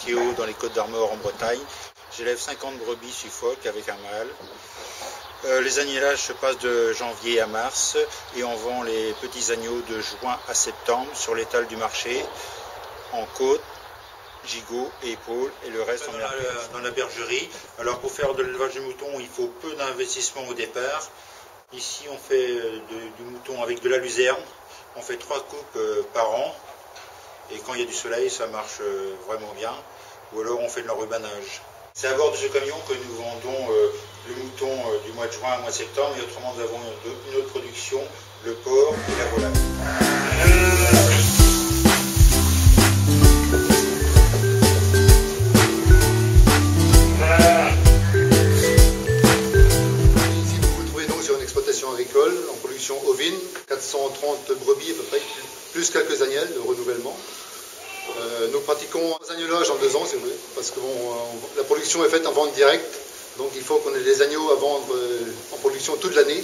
pied haut dans les Côtes d'Armor en Bretagne. J'élève 50 brebis Suffolk avec un mâle. Les agnélages se passent de janvier à mars et on vend les petits agneaux de juin à septembre sur l'étal du marché en côte, gigot et épaules et le reste dans la bergerie. Alors pour faire de l'élevage du mouton, il faut peu d'investissement au départ. Ici on fait du mouton avec de la luzerne. On fait 3 coupes par an et quand il y a du soleil ça marche vraiment bien. Ou alors on fait de l'enrubanage. C'est à bord de ce camion que nous vendons le mouton du mois de juin au mois de septembre, et autrement nous avons une autre production, le porc et la volaille. Ici vous vous trouvez donc sur une exploitation agricole en production ovine, 430 brebis à peu près, plus quelques agnelles de renouvellement. Nous pratiquons un agnelage en 2 ans, si vous voulez, parce que la production est faite en vente directe, donc il faut qu'on ait des agneaux à vendre en production toute l'année.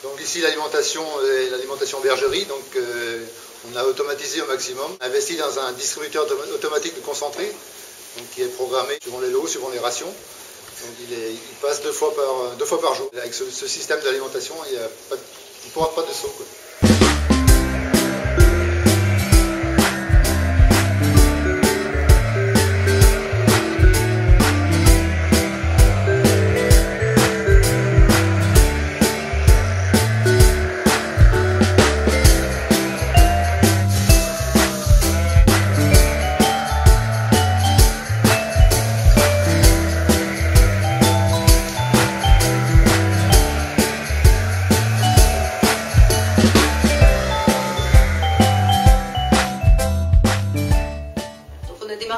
Donc ici l'alimentation est l'alimentation bergerie, donc on a automatisé au maximum, investi dans un distributeur automatique de concentré, donc qui est programmé suivant les lots, suivant les rations. Donc il passe deux fois par jour. Avec ce système d'alimentation, il ne pourra pas de saut, quoi.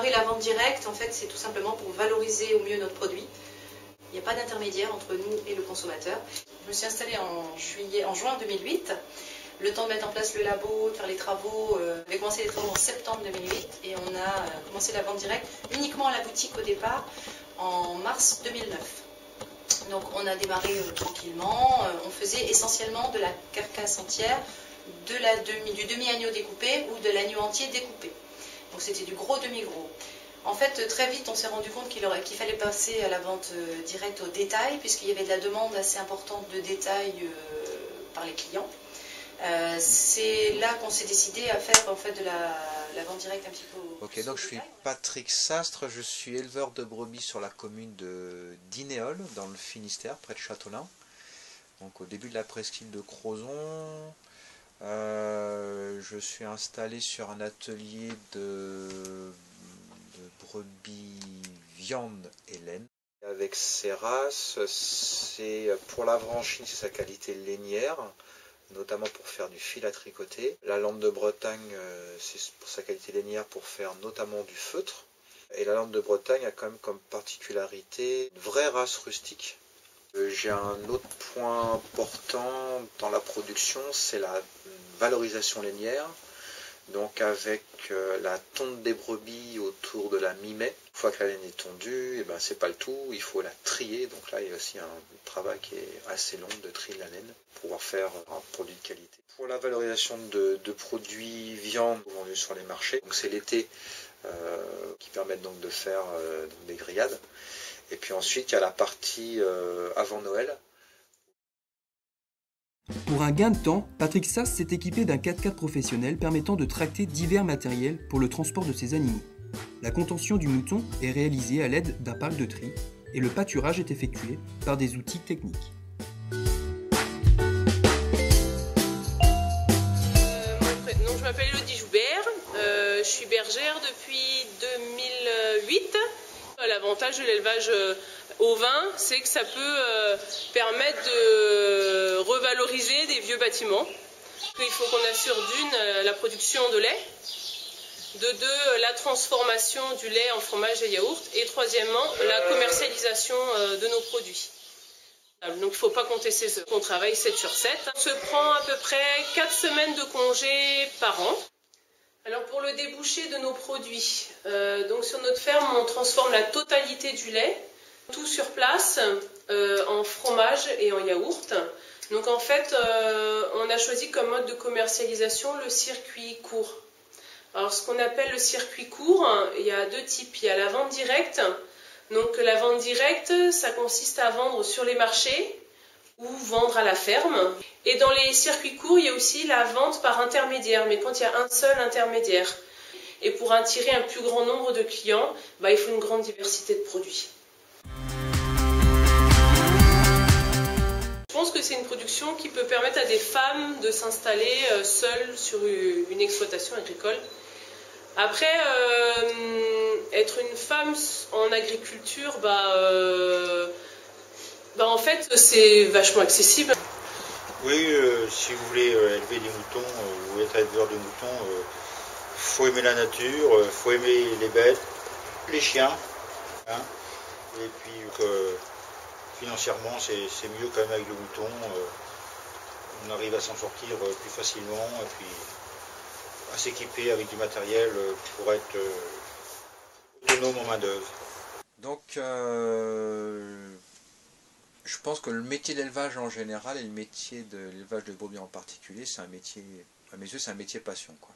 La vente directe, en fait, c'est tout simplement pour valoriser au mieux notre produit. Il n'y a pas d'intermédiaire entre nous et le consommateur. Je me suis installée en juin 2008. Le temps de mettre en place le labo, de faire les travaux. On avait commencé les travaux en septembre 2008 et on a commencé la vente directe uniquement à la boutique au départ en mars 2009. Donc on a démarré tranquillement. On faisait essentiellement de la carcasse entière, du demi-agneau découpé ou de l'agneau entier découpé. Donc c'était du gros demi-gros. En fait, très vite, on s'est rendu compte qu'il fallait passer à la vente directe au détail, puisqu'il y avait de la demande assez importante de détail par les clients. C'est là qu'on s'est décidé à faire en fait, de la vente directe un petit peu au Ok, donc je suis Patrick Sastre, je suis éleveur de brebis sur la commune d'Inéol, dans le Finistère, près de Châteaulin. Donc au début de la presqu'île de Crozon. Je suis installé sur un atelier de brebis viande et laine. Avec ces races, c'est pour la branchine, c'est sa qualité lainière, notamment pour faire du fil à tricoter. La lande de Bretagne, c'est pour sa qualité lainière pour faire notamment du feutre. Et la lande de Bretagne a quand même comme particularité une vraie race rustique. J'ai un autre point important dans la production, c'est la valorisation lainière. Donc avec la tonte des brebis autour de la mi-mai. Une fois que la laine est tondue, c'est pas le tout, il faut la trier. Donc là il y a aussi un travail qui est assez long de trier la laine pour pouvoir faire un produit de qualité. Pour la valorisation de produits viande vendus sur les marchés, donc c'est l'été qui permettent donc de faire des grillades. Et puis ensuite, il y a la partie avant Noël. Pour un gain de temps, Patrick Sass s'est équipé d'un 4x4 professionnel permettant de tracter divers matériels pour le transport de ses animaux. La contention du mouton est réalisée à l'aide d'un pal de tri et le pâturage est effectué par des outils techniques. Je m'appelle Elodie Joubert, je suis bergère depuis 2008. L'avantage de l'élevage ovin, c'est que ça peut permettre de revaloriser des vieux bâtiments. Il faut qu'on assure d'une, la production de lait, de deux, la transformation du lait en fromage et yaourt, et troisièmement, la commercialisation de nos produits. Donc il ne faut pas compter ces heures. On travaille 7 sur 7. On se prend à peu près 4 semaines de congé par an. Alors pour le débouché de nos produits, donc sur notre ferme, on transforme la totalité du lait, tout sur place, en fromage et en yaourt. Donc en fait, on a choisi comme mode de commercialisation le circuit court. Alors ce qu'on appelle le circuit court, il y a deux types. Il y a la vente directe. Donc la vente directe, ça consiste à vendre sur les marchés ou vendre à la ferme. Et dans les circuits courts, il y a aussi la vente par intermédiaire, mais quand il y a un seul intermédiaire. Et pour attirer un plus grand nombre de clients, il faut une grande diversité de produits. Je pense que c'est une production qui peut permettre à des femmes de s'installer seules sur une exploitation agricole. Après, être une femme en agriculture, en fait, c'est vachement accessible. Oui, si vous voulez élever des moutons ou être éleveur de moutons, faut aimer la nature, faut aimer les bêtes, les chiens, hein. Et puis financièrement, c'est mieux quand même avec le mouton. On arrive à s'en sortir plus facilement et puis à s'équiper avec du matériel pour être autonome en main-d'œuvre. Donc, je pense que le métier d'élevage en général et le métier de l'élevage de brebis en particulier, c'est un métier, à mes yeux, c'est un métier passion, quoi.